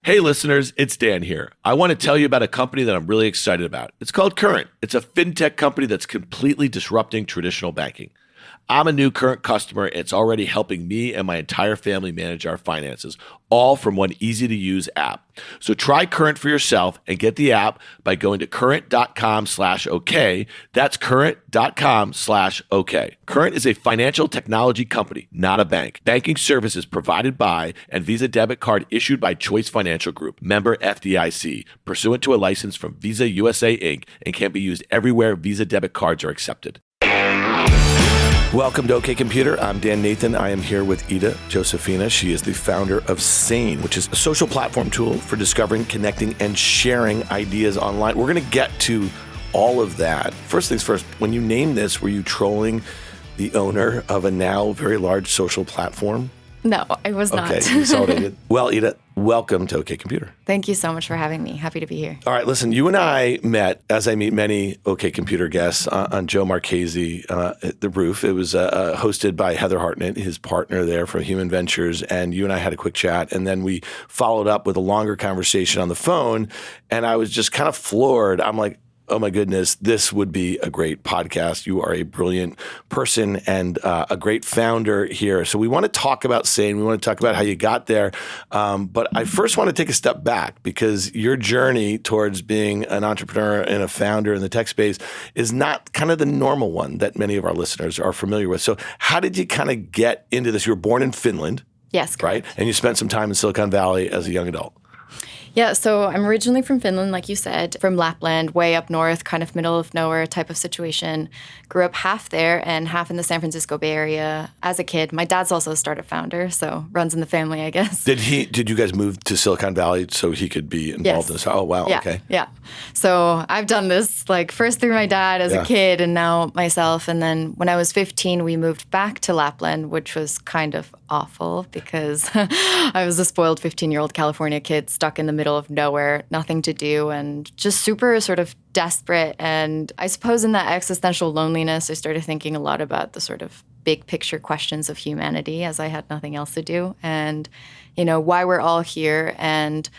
Hey listeners, it's Dan here. I want to tell you about a company that I'm really excited about. It's called Current. It's a fintech company that's completely disrupting traditional banking. I'm a new Current customer, and it's already helping me and my entire family manage our finances, all from one easy-to-use app. So try Current for yourself and get the app by going to current.com/OK. That's current.com/OK. Current is a financial technology company, not a bank. Banking services provided by and Visa debit card issued by Choice Financial Group, member FDIC, pursuant to a license from Visa USA Inc., and can be used everywhere Visa debit cards are accepted. Welcome to OK Computer. I'm Dan Nathan. I am here with Ida Josefiina. She is the founder of Sane, which is a social platform tool for discovering, connecting, and sharing ideas online. We're going to get to all of that. First things first, when you named this, were you trolling the owner of a now very large social platform? No, I was not. Okay, you saw what I did. Well, Ida, welcome to OK Computer. Thank you so much for having me. Happy to be here. All right, listen, you and I met, as I meet many OK Computer guests, on Joe Marchese at The Roof. It was hosted by Heather Hartnett, his partner there from Human Ventures, and you and I had a quick chat, and then we followed up with a longer conversation on the phone, and I was just kind of floored. I'm like, oh my goodness, this would be a great podcast. You are a brilliant person and a great founder here. So we want to talk about Sane. We want to talk about how you got there. But I first want to take a step back because your journey towards being an entrepreneur and a founder in the tech space is not kind of the normal one that many of our listeners are familiar with. So how did you kind of get into this? You were born in Finland. Yes, correct. Right? And you spent some time in Silicon Valley as a young adult. Yeah, so I'm originally from Finland, like you said, from Lapland, way up north, kind of middle of nowhere type of situation. Grew up half there and half in the San Francisco Bay Area as a kid. My dad's also a startup founder, so runs in the family, I guess. Did you guys move to Silicon Valley so he could be involved in this? Oh, wow. Yeah, okay. Yeah. So I've done this like first through my dad as a kid and now myself. And then when I was 15, we moved back to Lapland, which was kind of awful because I was a spoiled 15-year-old California kid stuck in the middle of nowhere, nothing to do, and just super sort of desperate. And I suppose in that existential loneliness, I started thinking a lot about the sort of big picture questions of humanity as I had nothing else to do and, you know, why we're all here and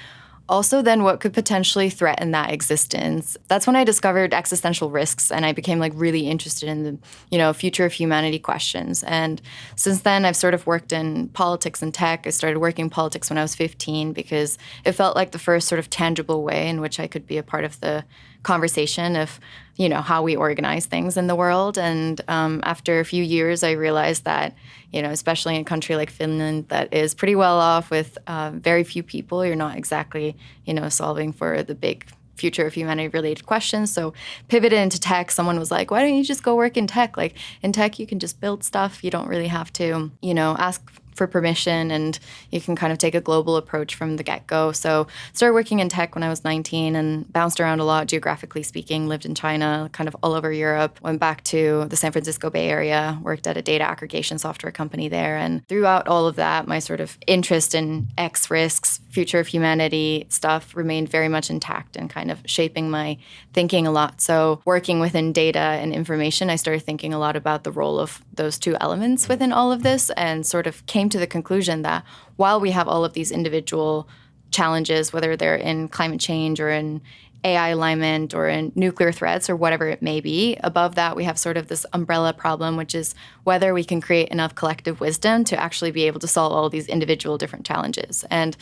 also then what could potentially threaten that existence. That's when I discovered existential risks and I became like really interested in the, you know, future of humanity questions. And since then I've sort of worked in politics and tech. I started working in politics when I was 15 because it felt like the first sort of tangible way in which I could be a part of the conversation of, you know, how we organize things in the world. And after a few years, I realized that, you know, especially in a country like Finland that is pretty well off with very few people, you're not exactly, you know, solving for the big future of humanity related questions. So pivoted into tech. Someone was like, why don't you just go work in tech? Like in tech, you can just build stuff. You don't really have to, you know, ask for permission and you can kind of take a global approach from the get-go. So started working in tech when I was 19 and bounced around a lot geographically speaking, lived in China, kind of all over Europe, went back to the San Francisco Bay Area, worked at a data aggregation software company there. And throughout all of that, my sort of interest in X risks, future of humanity stuff remained very much intact and kind of shaping my thinking a lot. So working within data and information, I started thinking a lot about the role of those two elements within all of this and sort of came to the conclusion that while we have all of these individual challenges, whether they're in climate change or in AI alignment or in nuclear threats or whatever it may be, above that we have sort of this umbrella problem, which is whether we can create enough collective wisdom to actually be able to solve all these individual different challenges. And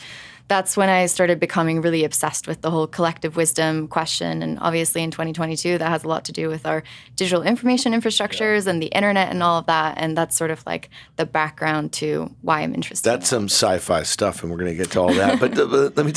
that's when I started becoming really obsessed with the whole collective wisdom question. And obviously in 2022, that has a lot to do with our digital information infrastructures and the internet and all of that. And that's sort of like the background to why I'm interested That's some sci-fi stuff, and we're going to get to all that. But let me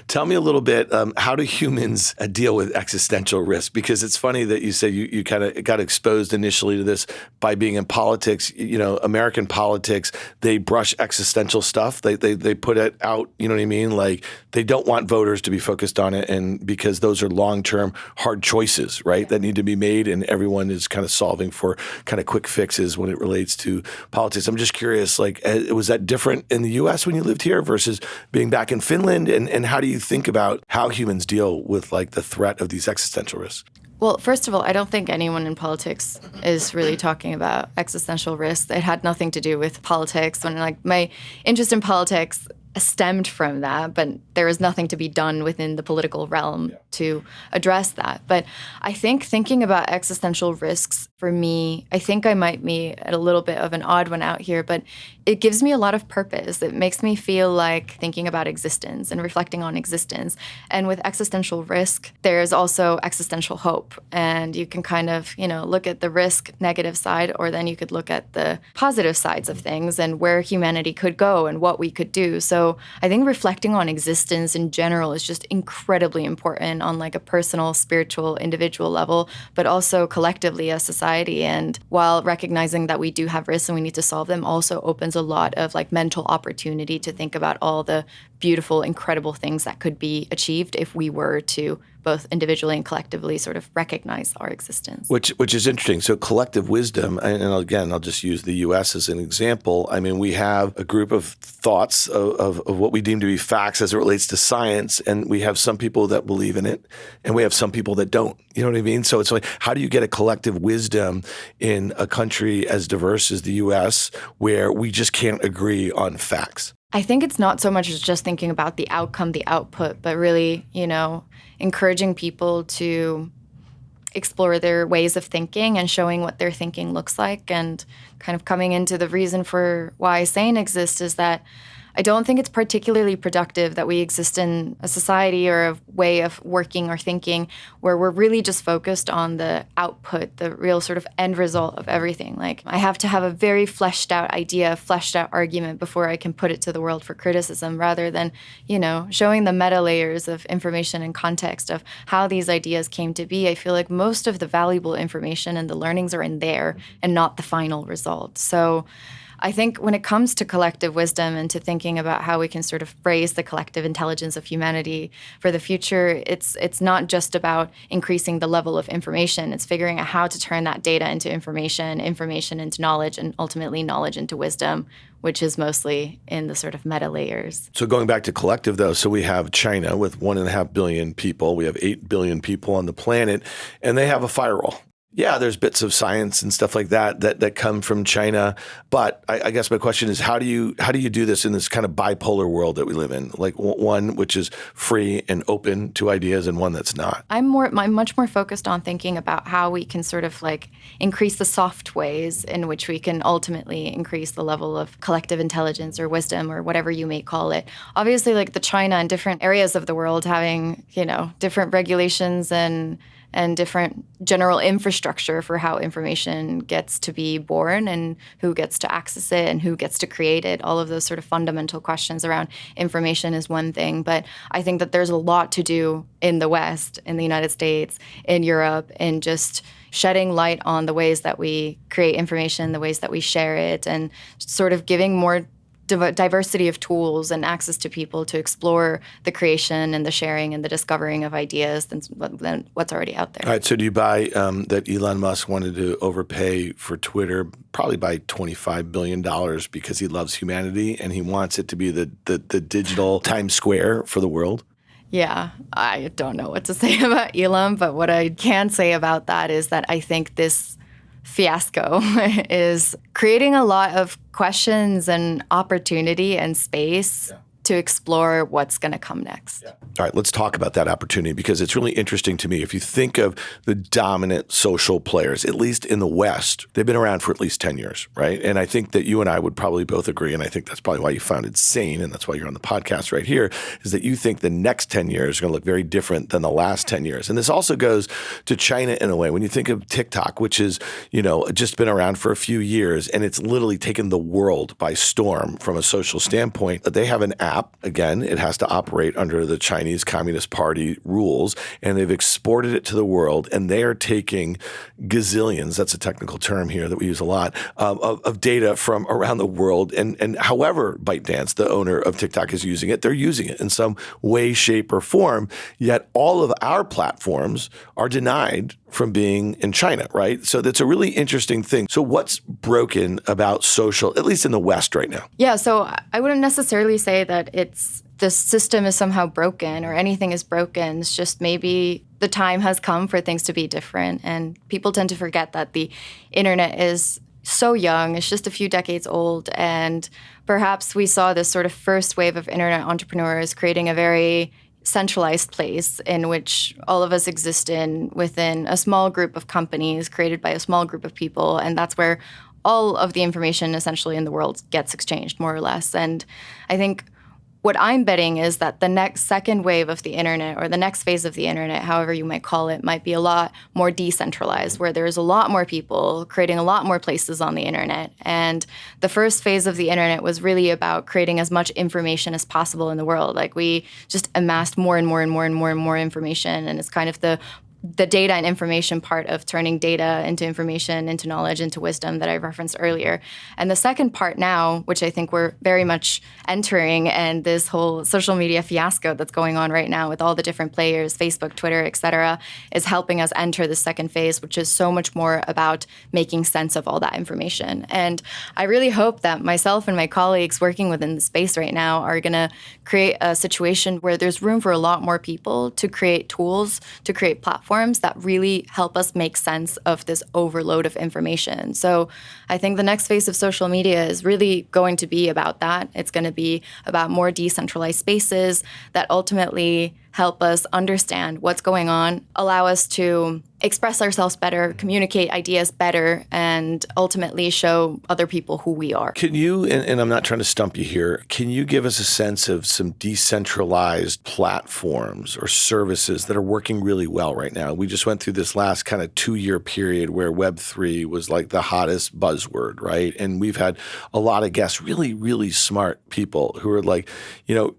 tell me a little bit, how do humans deal with existential risk? Because it's funny that you say you kind of got exposed initially to this by being in politics. You know, American politics, they brush existential stuff. They put it out, you know what I mean? Like they don't want voters to be focused on it, and because those are long-term hard choices, right, that need to be made, and everyone is kind of solving for kind of quick fixes when it relates to politics. I'm just curious, like, was that different in the U.S. when you lived here versus being back in Finland? And how do you think about how humans deal with like the threat of these existential risks? Well, first of all, I don't think anyone in politics is really talking about existential risks. It had nothing to do with politics. When like my interest in politics stemmed from that, but there is nothing to be done within the political realm to address that. But I think thinking about existential risks for me, I think I might be a little bit of an odd one out here, but it gives me a lot of purpose. It makes me feel like thinking about existence and reflecting on existence. And with existential risk, there's also existential hope. And you can kind of, look at the risk negative side, or then you could look at the positive sides of things and where humanity could go and what we could do. So I think reflecting on existence in general is just incredibly important on like a personal, spiritual, individual level, but also collectively as society. And while recognizing that we do have risks and we need to solve them, also opens a lot of like mental opportunity to think about all the beautiful, incredible things that could be achieved if we were to both individually and collectively sort of recognize our existence. Which is interesting. So collective wisdom, and again, I'll just use the U.S. as an example. I mean, we have a group of thoughts of what we deem to be facts as it relates to science, and we have some people that believe in it, and we have some people that don't. You know what I mean? So it's like, how do you get a collective wisdom in a country as diverse as the U.S. where we just can't agree on facts? I think it's not so much as just thinking about the outcome, the output, but really, encouraging people to explore their ways of thinking and showing what their thinking looks like. And kind of coming into the reason for why Sane exists is that I don't think it's particularly productive that we exist in a society or a way of working or thinking where we're really just focused on the output, the real sort of end result of everything. Like, I have to have a very fleshed out idea, fleshed out argument before I can put it to the world for criticism, rather than, showing the meta layers of information and context of how these ideas came to be. I feel like most of the valuable information and the learnings are in there and not the final result. So I think when it comes to collective wisdom and to thinking about how we can sort of raise the collective intelligence of humanity for the future, it's not just about increasing the level of information. It's figuring out how to turn that data into information into knowledge, and ultimately knowledge into wisdom, which is mostly in the sort of meta layers. So going back to collective, though, so we have China with 1.5 billion people. We have 8 billion people on the planet, and they have a firewall. Yeah, there's bits of science and stuff like that come from China. But I guess my question is, how do you do this in this kind of bipolar world that we live in? Like one which is free and open to ideas, and one that's not. I'm much more focused on thinking about how we can sort of like increase the soft ways in which we can ultimately increase the level of collective intelligence or wisdom or whatever you may call it. Obviously, like the China and different areas of the world having, different regulations and different general infrastructure for how information gets to be born and who gets to access it and who gets to create it. All of those sort of fundamental questions around information is one thing. But I think that there's a lot to do in the West, in the United States, in Europe, in just shedding light on the ways that we create information, the ways that we share it, and sort of giving more diversity of tools and access to people to explore the creation and the sharing and the discovering of ideas than what's already out there. All right. So do you buy that Elon Musk wanted to overpay for Twitter probably by $25 billion because he loves humanity and he wants it to be the digital Times Square for the world? Yeah, I don't know what to say about Elon, but what I can say about that is that I think this fiasco is creating a lot of questions and opportunity and space to explore what's going to come next. Yeah. All right, let's talk about that opportunity because it's really interesting to me. If you think of the dominant social players, at least in the West, they've been around for at least 10 years, right? And I think that you and I would probably both agree, and I think that's probably why you founded Sane, and that's why you're on the podcast right here, is that you think the next 10 years are going to look very different than the last 10 years. And this also goes to China in a way. When you think of TikTok, which is, just been around for a few years, and it's literally taken the world by storm from a social standpoint, they have an app. Again, it has to operate under the Chinese Communist Party rules, and they've exported it to the world, and they are taking gazillions, that's a technical term here that we use a lot, of data from around the world. And however ByteDance, the owner of TikTok, is using it, they're using it in some way, shape, or form, yet all of our platforms are denied from being in China, right? So that's a really interesting thing. So what's broken about social, at least in the West right now? Yeah, so I wouldn't necessarily say that the system is somehow broken or anything is broken. It's just maybe the time has come for things to be different. And people tend to forget that the internet is so young. It's just a few decades old. And perhaps we saw this sort of first wave of internet entrepreneurs creating a very centralized place in which all of us exist within a small group of companies created by a small group of people. And that's where all of the information essentially in the world gets exchanged, more or less. And I think what I'm betting is that the next second wave of the internet, or the next phase of the internet, however you might call it, might be a lot more decentralized, where there's a lot more people creating a lot more places on the internet. And the first phase of the internet was really about creating as much information as possible in the world. Like, we just amassed more and more and more and more and more information, and it's kind of the data and information part of turning data into information, into knowledge, into wisdom that I referenced earlier. And the second part now, which I think we're very much entering, and this whole social media fiasco that's going on right now with all the different players, Facebook, Twitter, et cetera, is helping us enter the second phase, which is so much more about making sense of all that information. And I really hope that myself and my colleagues working within the space right now are going to create a situation where there's room for a lot more people to create tools, to create platforms that really help us make sense of this overload of information. So I think the next phase of social media is really going to be about that. It's going to be about more decentralized spaces that ultimately help us understand what's going on, allow us to express ourselves better, communicate ideas better, and ultimately show other people who we are. Can you, and I'm not trying to stump you here, can you give us a sense of some decentralized platforms or services that are working really well right now? We just went through this last kind of 2-year period where Web3 was like the hottest buzzword, right? And we've had a lot of guests, really, really smart people who are like,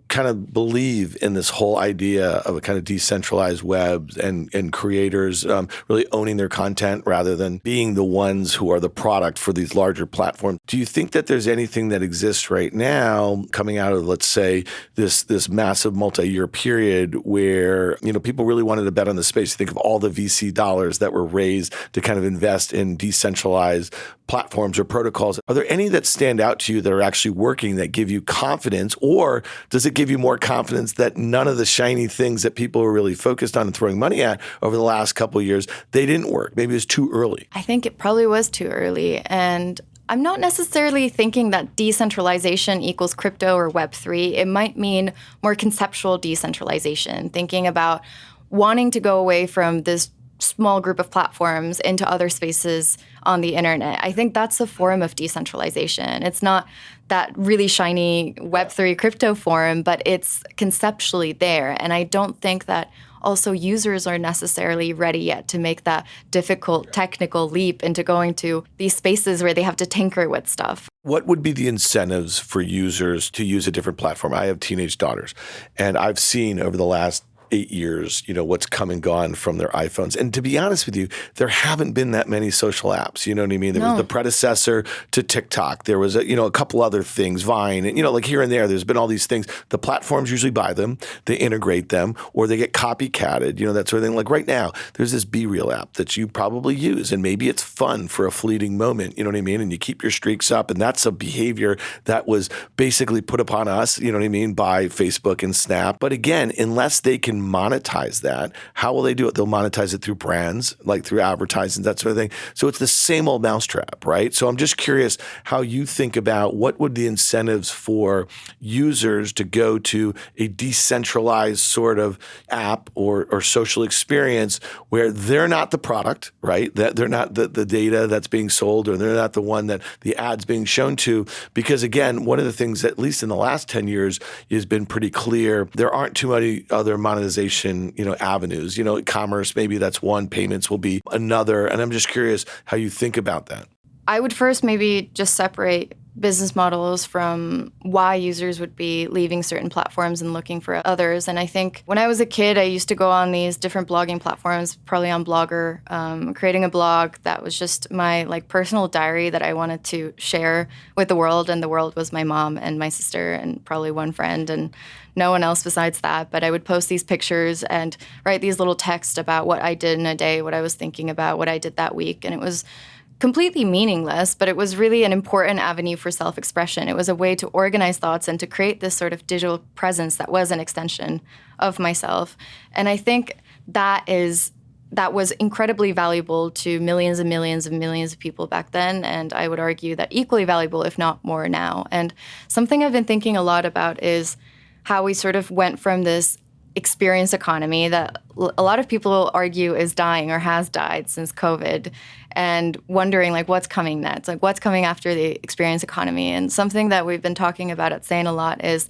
kind of believe in this whole idea of a kind of decentralized web and creators really owning their content rather than being the ones who are the product for these larger platforms. Do you think that there's anything that exists right now coming out of, let's say, this massive multi-year period where, people really wanted to bet on the space? Think of all the VC dollars that were raised to kind of invest in decentralized platforms or protocols. Are there any that stand out to you that are actually working that give you confidence, or does it give you more confidence that none of the shiny things that people were really focused on and throwing money at over the last couple of years, they didn't work? Maybe it was too early. I think it probably was too early. And I'm not necessarily thinking that decentralization equals crypto or Web3. It might mean more conceptual decentralization, thinking about wanting to go away from this small group of platforms into other spaces on the internet. I think that's a form of decentralization. It's not that really shiny Web3 crypto form, but it's conceptually there. And I don't think that also users are necessarily ready yet to make that difficult technical leap into going to these spaces where they have to tinker with stuff. What would be the incentives for users to use a different platform? I have teenage daughters, and I've seen over the last 8 years, what's come and gone from their iPhones. And to be honest with you, there haven't been that many social apps. You know what I mean? There was the predecessor to TikTok. There was a couple other things, Vine, and like here and there's been all these things. The platforms usually buy them, they integrate them, or they get copycatted, that sort of thing. Like right now, there's this Be Real app that you probably use, and maybe it's fun for a fleeting moment, you know what I mean? And you keep your streaks up, and that's a behavior that was basically put upon us, you know what I mean, by Facebook and Snap. But again, unless they can monetize that, how will they do it? They'll monetize it through brands, like through advertising, that sort of thing. So it's the same old mousetrap, right? So I'm just curious how you think about what would the incentives for users to go to a decentralized sort of app or social experience where they're not the product, right? That they're not the data that's being sold, or they're not the one that the ad's being shown to. Because again, one of the things, at least in the last 10 years, has been pretty clear. There aren't too many other monetization, avenues. Commerce, maybe that's one. Payments will be another. And I'm just curious how you think about that. I would first maybe just separate business models from why users would be leaving certain platforms and looking for others. And I think when I was a kid, I used to go on these different blogging platforms, probably on Blogger, creating a blog that was just my personal diary that I wanted to share with the world. And the world was my mom and my sister and probably one friend and no one else besides that. But I would post these pictures and write these little texts about what I did in a day, what I was thinking about, what I did that week. And it was completely meaningless, but it was really an important avenue for self-expression. It was a way to organize thoughts and to create this sort of digital presence that was an extension of myself. And I think that is that was incredibly valuable to millions and millions and millions of people back then. And I would argue that equally valuable, if not more now. And something I've been thinking a lot about is how we sort of went from this experience economy that a lot of people argue is dying or has died since COVID, and wondering like what's coming next, like what's coming after the experience economy. And something that we've been talking about at Sane a lot is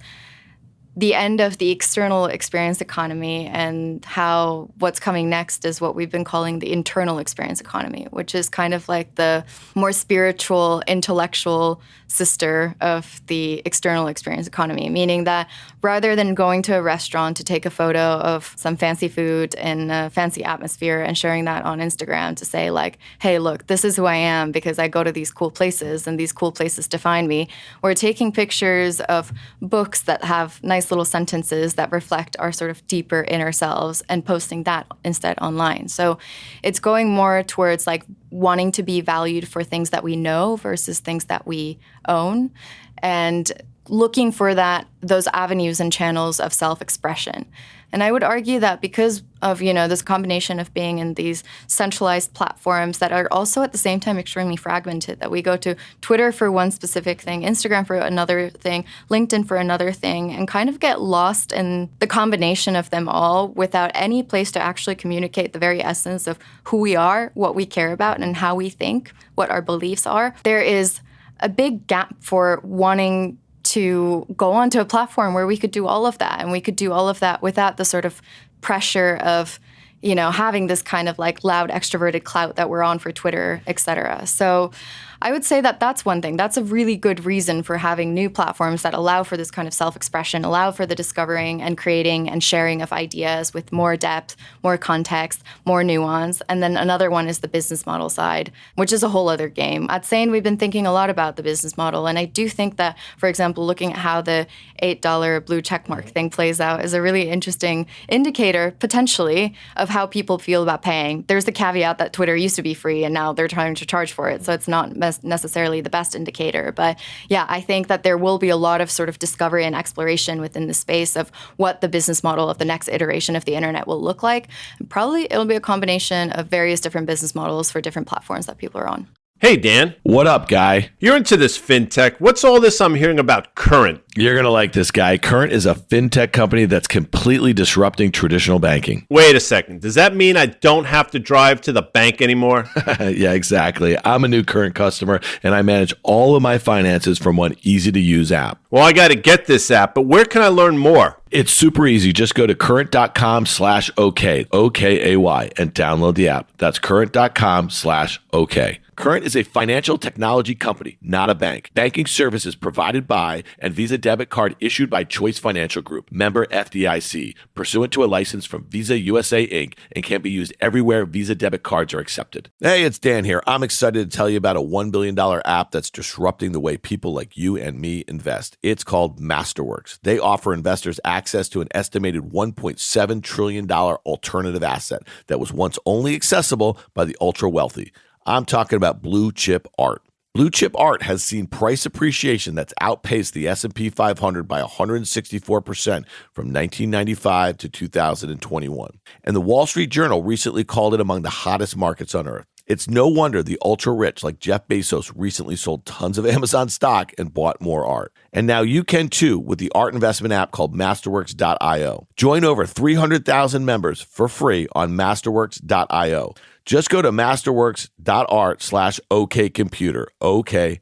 the end of the external experience economy, and how what's coming next is what we've been calling the internal experience economy, which is kind of like the more spiritual, intellectual sister of the external experience economy, meaning that rather than going to a restaurant to take a photo of some fancy food in a fancy atmosphere and sharing that on Instagram to say like, hey, look, this is who I am because I go to these cool places and these cool places define me, we're taking pictures of books that have nice little sentences that reflect our sort of deeper inner selves and posting that instead online. So it's going more towards like wanting to be valued for things that we know versus things that we own, and looking for those avenues and channels of self-expression. And I would argue that because of, this combination of being in these centralized platforms that are also at the same time extremely fragmented, that we go to Twitter for one specific thing, Instagram for another thing, LinkedIn for another thing, and kind of get lost in the combination of them all without any place to actually communicate the very essence of who we are, what we care about, and how we think, what our beliefs are. There is a big gap for wanting to go onto a platform where we could do all of that, and we could do all of that without the sort of pressure of, having this kind of like loud extroverted clout that we're on for Twitter, et cetera. So I would say that that's one thing. That's a really good reason for having new platforms that allow for this kind of self-expression, allow for the discovering and creating and sharing of ideas with more depth, more context, more nuance. And then another one is the business model side, which is a whole other game. At Sane, we've been thinking a lot about the business model. And I do think that, for example, looking at how the $8 blue checkmark thing plays out is a really interesting indicator, potentially, of how people feel about paying. There's the caveat that Twitter used to be free and now they're trying to charge for it. So it's not necessarily the best indicator. But yeah, I think that there will be a lot of sort of discovery and exploration within the space of what the business model of the next iteration of the internet will look like. And probably it'll be a combination of various different business models for different platforms that people are on. Hey, Dan. What up, Guy? You're into this fintech. What's all this I'm hearing about Current? You're going to like this, Guy. Current is a fintech company that's completely disrupting traditional banking. Wait a second. Does that mean I don't have to drive to the bank anymore? Yeah, exactly. I'm a new Current customer, and I manage all of my finances from one easy-to-use app. Well, I got to get this app, but where can I learn more? It's super easy. Just go to current.com/OK, OKAY, and download the app. That's current.com/OK. Current is a financial technology company, not a bank. Banking services provided by and Visa debit card issued by Choice Financial Group, member FDIC, pursuant to a license from Visa USA Inc., and can be used everywhere Visa debit cards are accepted. Hey, it's Dan here. I'm excited to tell you about a $1 billion app that's disrupting the way people like you and me invest. It's called Masterworks. They offer investors access to an estimated $1.7 trillion alternative asset that was once only accessible by the ultra wealthy. I'm talking about blue chip art. Blue chip art has seen price appreciation that's outpaced the S&P 500 by 164% from 1995 to 2021. And the Wall Street Journal recently called it among the hottest markets on earth. It's no wonder the ultra-rich like Jeff Bezos recently sold tons of Amazon stock and bought more art. And now you can too with the art investment app called Masterworks.io. Join over 300,000 members for free on Masterworks.io. Just go to masterworks.art/OKComputer, OKAY.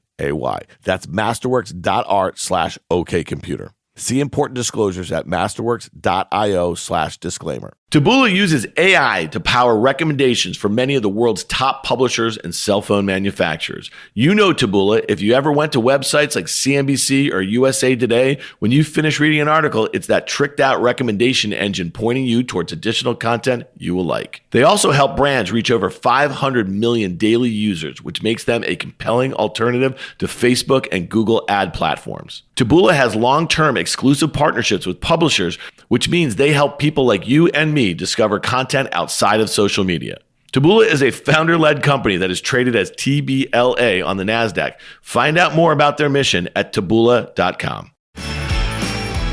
That's masterworks.art/OKComputer. See important disclosures at masterworks.io/disclaimer. Taboola uses AI to power recommendations for many of the world's top publishers and cell phone manufacturers. You know Taboola. If you ever went to websites like CNBC or USA Today, when you finish reading an article, it's that tricked out recommendation engine pointing you towards additional content you will like. They also help brands reach over 500 million daily users, which makes them a compelling alternative to Facebook and Google ad platforms. Taboola has long-term exclusive partnerships with publishers, which means they help people like you and me discover content outside of social media. Taboola is a founder-led company that is traded as TBLA on the NASDAQ. Find out more about their mission at taboola.com.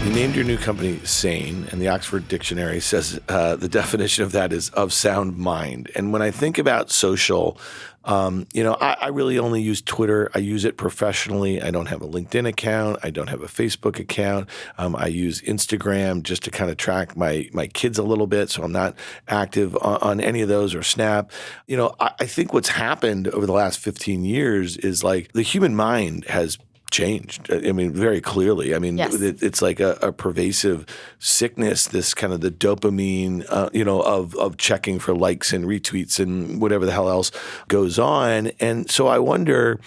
You named your new company Sane, and the Oxford Dictionary says the definition of that is of sound mind. And when I think about social, I really only use Twitter. I use it professionally. I don't have a LinkedIn account. I don't have a Facebook account. I use Instagram just to kind of track my kids a little bit, so I'm not active on any of those, or Snap. I think what's happened over the last 15 years is like the human mind has changed. I mean, very clearly. I mean, Yes. It's like a pervasive sickness, this kind of the dopamine, of checking for likes and retweets and whatever the hell else goes on. And so I wonder,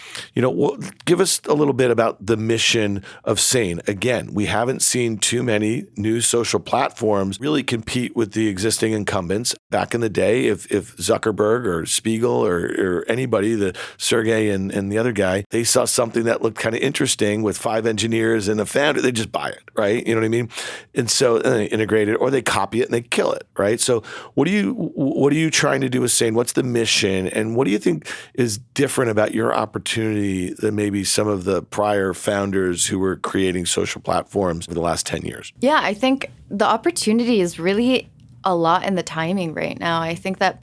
give us a little bit about the mission of Sane. Again, we haven't seen too many new social platforms really compete with the existing incumbents. Back in the day, if Zuckerberg or Spiegel or anybody, the Sergey and the other guy, they saw something that looked kind of interesting with 5 engineers and a founder, they just buy it, right? You know what I mean? And so they integrate it, or they copy it and they kill it, right? So what are you trying to do with Sane? What's the mission? And what do you think is different about your opportunity than maybe some of the prior founders who were creating social platforms for the last 10 years? Yeah, I think the opportunity is really a lot in the timing right now. I think that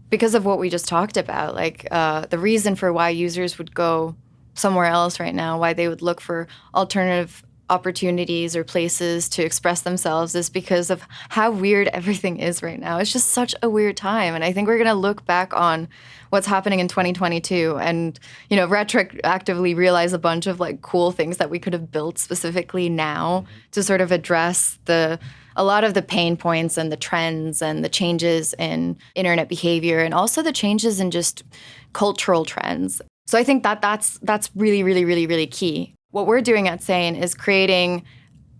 because of what we just talked about, like the reason for why users would go somewhere else right now, why they would look for alternative opportunities or places to express themselves, is because of how weird everything is right now. It's just such a weird time. And I think we're going to look back on what's happening in 2022 and, retroactively realize a bunch of like cool things that we could have built specifically now to sort of address a lot of the pain points and the trends and the changes in internet behavior, and also the changes in just cultural trends. So I think that's really, really, really, really key. What we're doing at Sane is creating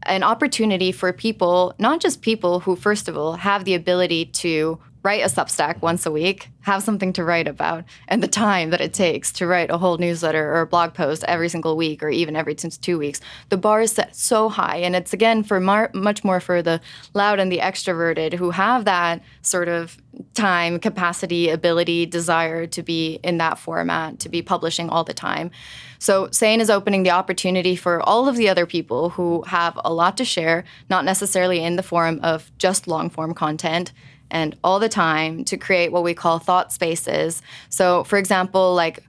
an opportunity for people, not just people who, first of all, have the ability to write a Substack once a week, have something to write about, and the time that it takes to write a whole newsletter or a blog post every single week, or even every 2 weeks. The bar is set so high, and it's, again, for much more for the loud and the extroverted who have that sort of time, capacity, ability, desire to be in that format, to be publishing all the time. So Sane is opening the opportunity for all of the other people who have a lot to share, not necessarily in the form of just long-form content, and all the time, to create what we call thought spaces. So, for example, like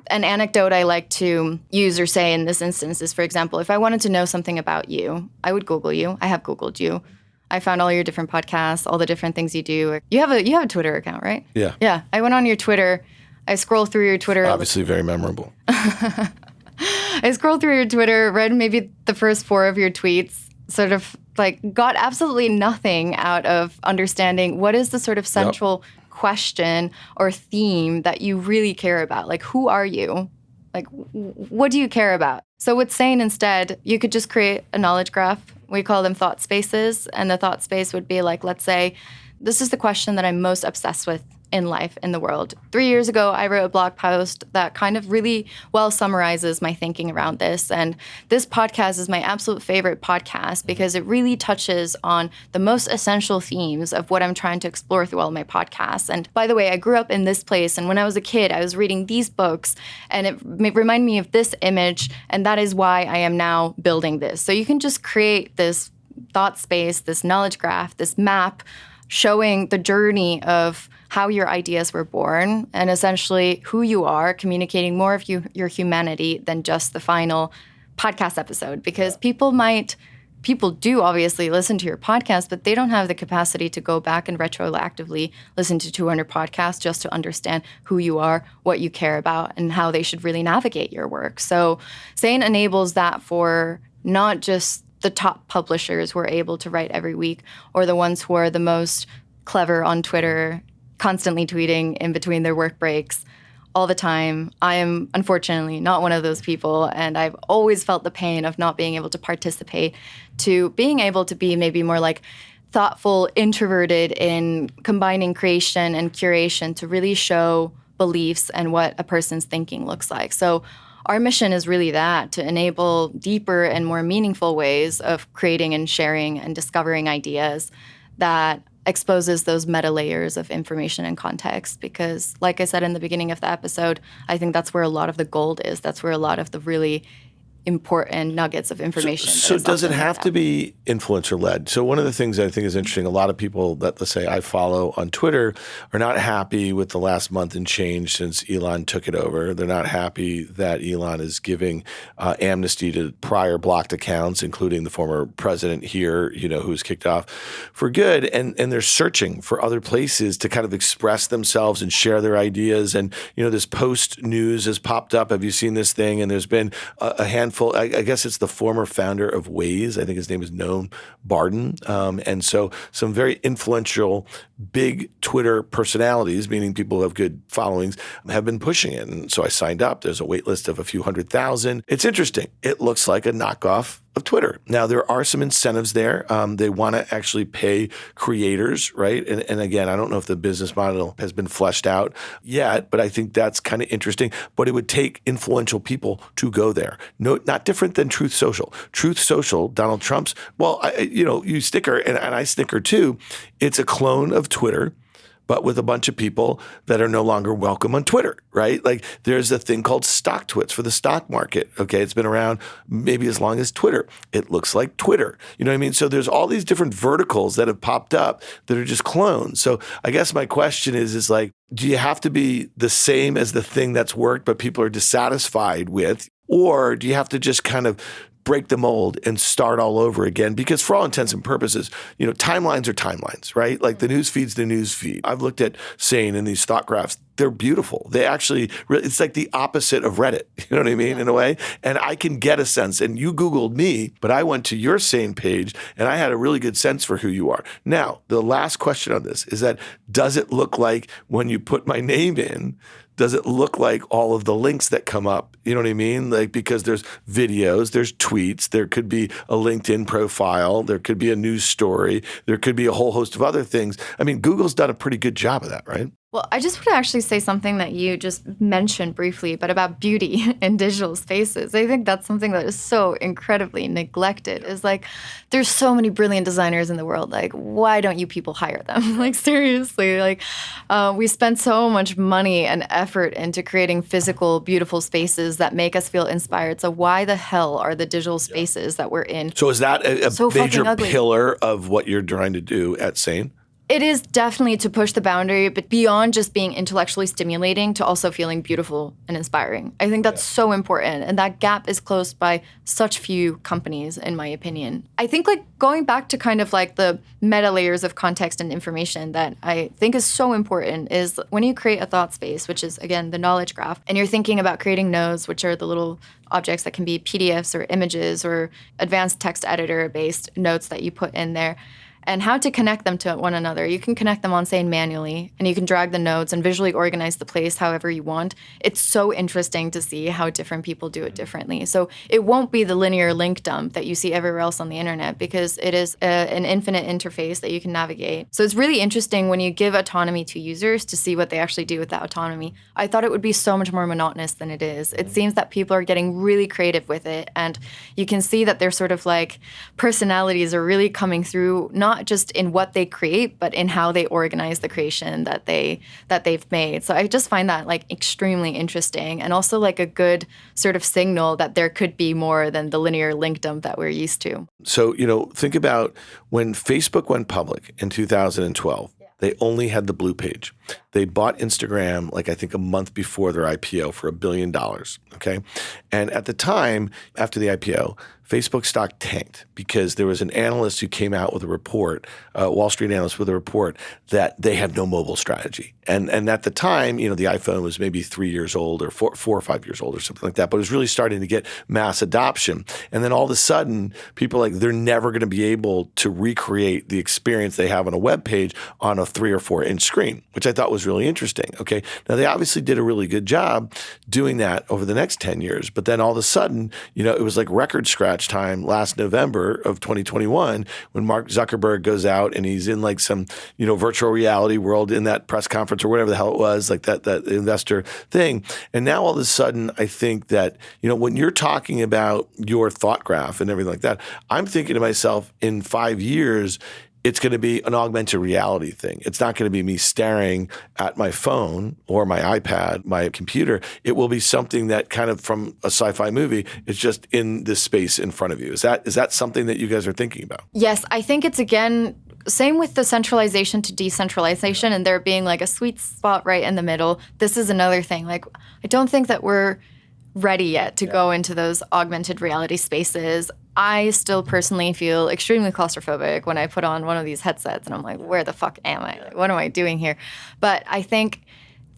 an anecdote I like to use or say in this instance is, for example, if I wanted to know something about you, I would Google you. I have Googled you. I found all your different podcasts, all the different things you do. You have a Twitter account, right? Yeah. Yeah. I went on your Twitter. I scrolled through your Twitter. Obviously very memorable. I scrolled through your Twitter, read maybe the first 4 of your tweets, sort of like got absolutely nothing out of understanding what is the sort of central question or theme that you really care about. Like, who are you? Like, what do you care about? So with Sane, instead, you could just create a knowledge graph. We call them thought spaces. And the thought space would be like, let's say, this is the question that I'm most obsessed with in life, in the world. 3 years ago, I wrote a blog post that kind of really well summarizes my thinking around this. And this podcast is my absolute favorite podcast because it really touches on the most essential themes of what I'm trying to explore through all my podcasts. And by the way, I grew up in this place. And when I was a kid, I was reading these books, and it reminded me of this image. And that is why I am now building this. So you can just create this thought space, this knowledge graph, this map showing the journey of how your ideas were born, and essentially who you are, communicating more of your humanity than just the final podcast episode. Because people do obviously listen to your podcast, but they don't have the capacity to go back and retroactively listen to 200 podcasts just to understand who you are, what you care about, and how they should really navigate your work. So Sane enables that for not just the top publishers who are able to write every week, or the ones who are the most clever on Twitter, constantly tweeting in between their work breaks all the time. I am unfortunately not one of those people, and I've always felt the pain of not being able to participate, to being able to be maybe more like thoughtful, introverted in combining creation and curation to really show beliefs and what a person's thinking looks like. So our mission is really that, to enable deeper and more meaningful ways of creating and sharing and discovering ideas that exposes those meta layers of information and context. Because like I said in the beginning of the episode, I think that's where a lot of the gold is. That's where a lot of the really important nuggets of information. So does it have to be influencer led? So one of the things I think is interesting, a lot of people that, let's say, I follow on Twitter are not happy with the last month and change since Elon took it over. They're not happy that Elon is giving amnesty to prior blocked accounts, including the former president here, who was kicked off for good. And they're searching for other places to kind of express themselves and share their ideas. And, this post news has popped up. Have you seen this thing? And there's been a handful. I guess it's the former founder of Waze. I think his name is Noam Barden. And so some very influential, big Twitter personalities, meaning people who have good followings, have been pushing it. And so I signed up. There's a wait list of a few 100,000. It's interesting. It looks like a knockoff of Twitter. Now, there are some incentives there. They want to actually pay creators, right? And again, I don't know if the business model has been fleshed out yet, but I think that's kind of interesting. But it would take influential people to go there. No, not different than Truth Social. Truth Social, Donald Trump's, you snicker, and I snicker too. It's a clone of Twitter, but with a bunch of people that are no longer welcome on Twitter, right? Like there's a thing called stock twits for the stock market. Okay, it's been around maybe as long as Twitter. It looks like Twitter. You know what I mean? So there's all these different verticals that have popped up that are just clones. So I guess my question is like, do you have to be the same as the thing that's worked, but people are dissatisfied with? Or do you have to just kind of break the mold and start all over again? Because for all intents and purposes, timelines are timelines, right? Like the news feed's the news feed. I've looked at Sane and these thought graphs. They're beautiful. They actually, it's like the opposite of Reddit, you know what I mean, in a way? And I can get a sense, and you Googled me, but I went to your Sane page and I had a really good sense for who you are. Now, the last question on this is that, does it look like when you put my name in, does it look like all of the links that come up? You know what I mean? Like, because there's videos, there's tweets, there could be a LinkedIn profile, there could be a news story, there could be a whole host of other things. I mean, Google's done a pretty good job of that, right? Well, I just want to actually say something that you just mentioned briefly, but about beauty in digital spaces. I think that's something that is so incredibly neglected. Is like, there's so many brilliant designers in the world. Like, why don't you people hire them? Like, seriously, like we spend so much money and effort into creating physical, beautiful spaces that make us feel inspired. So why the hell are the digital spaces that we're in? So is that a major pillar of what you're trying to do at Sane? It is definitely to push the boundary, but beyond just being intellectually stimulating to also feeling beautiful and inspiring. I think that's so important. And that gap is closed by such few companies, in my opinion. I think like going back to kind of like the meta layers of context and information that I think is so important is when you create a thought space, which is, again, the knowledge graph, and you're thinking about creating nodes, which are the little objects that can be PDFs or images or advanced text editor-based notes that you put in there, and how to connect them to one another. You can connect them on Sane manually, and you can drag the nodes and visually organize the place however you want. It's so interesting to see how different people do it differently. So it won't be the linear link dump that you see everywhere else on the internet, because it is an infinite interface that you can navigate. So it's really interesting when you give autonomy to users to see what they actually do with that autonomy. I thought it would be so much more monotonous than it is. It seems that people are getting really creative with it, and you can see that their sort of like personalities are really coming through, not just in what they create, but in how they organize the creation that they've made. So I just find that like extremely interesting, and also like a good sort of signal that there could be more than the linear link dump that we're used to. So, think about when Facebook went public in 2012. They only had the blue page. They bought Instagram, like I think a month before their IPO for $1 billion, okay? And at the time, after the IPO, Facebook stock tanked because there was an analyst who came out with a report, Wall Street analyst with a report, that they had no mobile strategy. And at the time, the iPhone was maybe 3 years old or 4 or 5 years old or something like that, but it was really starting to get mass adoption. And then all of a sudden, people are like, they're never going to be able to recreate the experience they have on a web page on a 3 or 4 inch screen, which I thought was really interesting. Okay. Now, they obviously did a really good job doing that over the next 10 years. But then all of a sudden, it was like record scratch time last November of 2021 when Mark Zuckerberg goes out and he's in like some, virtual reality world in that press conference or whatever the hell it was, like that investor thing. And now all of a sudden, I think that, when you're talking about your thought graph and everything like that, I'm thinking to myself, in 5 years, it's going to be an augmented reality thing. It's not going to be me staring at my phone or my iPad, my computer. It will be something that kind of from a sci-fi movie is just in this space in front of you. Is that something that you guys are thinking about? Yes, I think it's, again, same with the centralization to decentralization and there being like a sweet spot right in the middle. This is another thing. Like, I don't think that we're ready yet to go into those augmented reality spaces. I still personally feel extremely claustrophobic when I put on one of these headsets and I'm like, where the fuck am I? Like, what am I doing here? But I think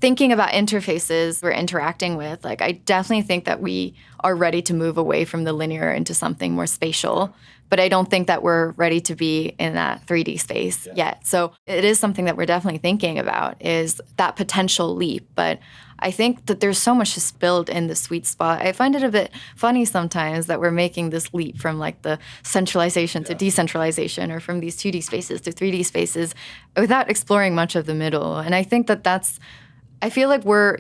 thinking about interfaces we're interacting with, like, I definitely think that we are ready to move away from the linear into something more spatial. But I don't think that we're ready to be in that 3D space yet. So it is something that we're definitely thinking about, is that potential leap. But I think that there's so much to build in the sweet spot. I find it a bit funny sometimes that we're making this leap from like the centralization to decentralization, or from these 2D spaces to 3D spaces, without exploring much of the middle. And I think that I feel like we're,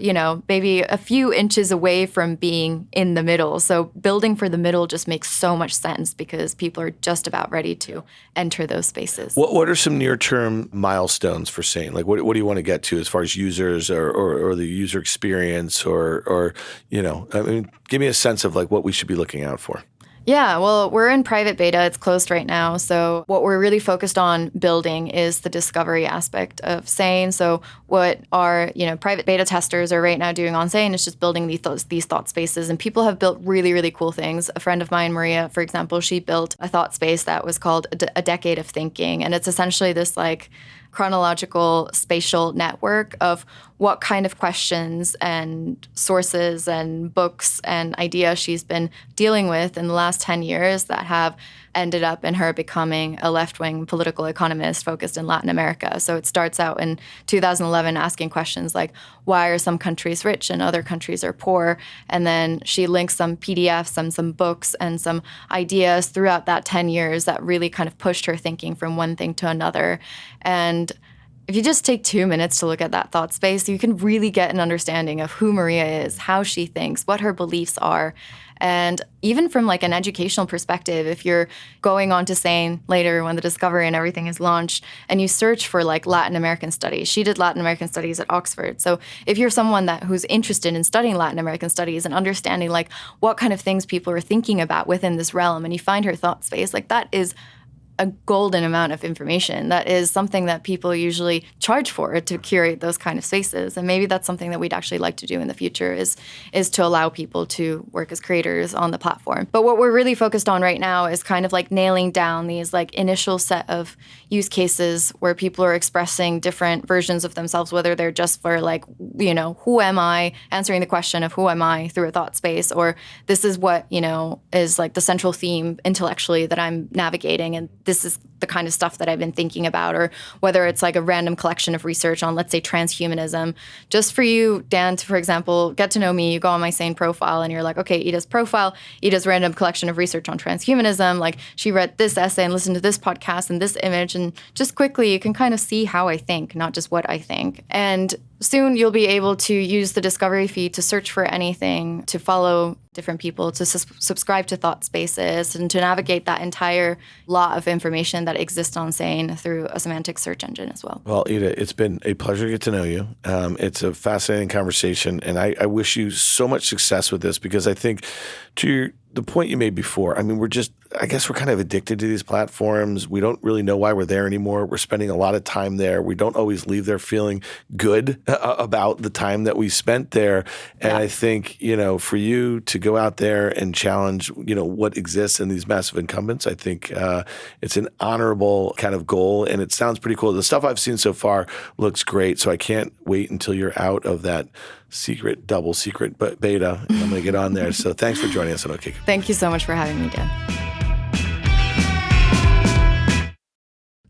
maybe a few inches away from being in the middle. So building for the middle just makes so much sense because people are just about ready to enter those spaces. What are some near-term milestones for Sane? Like, what do you want to get to as far as users or the user experience or give me a sense of like what we should be looking out for. Yeah, well, we're in private beta. It's closed right now. So what we're really focused on building is the discovery aspect of Sane. So what our private beta testers are right now doing on Sane is just building these thought spaces. And people have built really, really cool things. A friend of mine, Maria, for example, she built a thought space that was called a decade of thinking. And it's essentially this like chronological spatial network of what kind of questions and sources and books and ideas she's been dealing with in the last 10 years that have ended up in her becoming a left-wing political economist focused in Latin America. So it starts out in 2011 asking questions like, why are some countries rich and other countries are poor? And then she links some PDFs and some books and some ideas throughout that 10 years that really kind of pushed her thinking from one thing to another. And if you just take 2 minutes to look at that thought space, you can really get an understanding of who Maria is, how she thinks, what her beliefs are. And even from like an educational perspective, if you're going on to Sane later when the discovery and everything is launched and you search for like Latin American studies, she did Latin American studies at Oxford. So if you're someone who's interested in studying Latin American studies and understanding like what kind of things people are thinking about within this realm, and you find her thought space, like that is a golden amount of information. That is something that people usually charge for, to curate those kind of spaces. And maybe that's something that we'd actually like to do in the future is to allow people to work as creators on the platform. But what we're really focused on right now is kind of like nailing down these like initial set of use cases where people are expressing different versions of themselves, whether they're just for like, who am I, answering the question of who am I through a thought space, or this is what, is like the central theme intellectually that I'm navigating, and this is the kind of stuff that I've been thinking about, or whether it's like a random collection of research on, let's say, transhumanism. Just for you, Dan, to, for example, get to know me, you go on my Sane profile and you're like, okay, Ida's profile, Ida's random collection of research on transhumanism. Like, she read this essay and listened to this podcast and this image, and just quickly you can kind of see how I think, not just what I think. And soon you'll be able to use the discovery feed to search for anything, to follow different people, to subscribe to thought spaces, and to navigate that entire lot of information that exists on Sane through a semantic search engine as well. Well, Ida, it's been a pleasure to get to know you. It's a fascinating conversation, and I wish you so much success with this, because I think the point you made before, I mean, I guess we're kind of addicted to these platforms. We don't really know why we're there anymore. We're spending a lot of time there. We don't always leave there feeling good about the time that we spent there. And I think, for you to go out there and challenge, what exists in these massive incumbents, I think it's an honorable kind of goal, and it sounds pretty cool. The stuff I've seen so far looks great. So I can't wait until you're out of that double secret beta, and I'm going to get on there. So thanks for joining us on OK. Thank you so much for having me, Dan.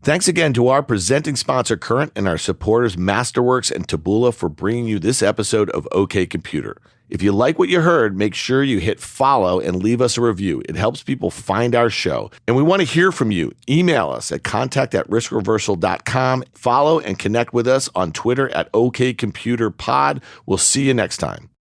Thanks again to our presenting sponsor, Current, and our supporters, Masterworks and Taboola, for bringing you this episode of OK Computer. If you like what you heard, make sure you hit follow and leave us a review. It helps people find our show. And we want to hear from you. Email us at contact@riskreversal.com. Follow and connect with us on Twitter @OKComputerPod. We'll see you next time.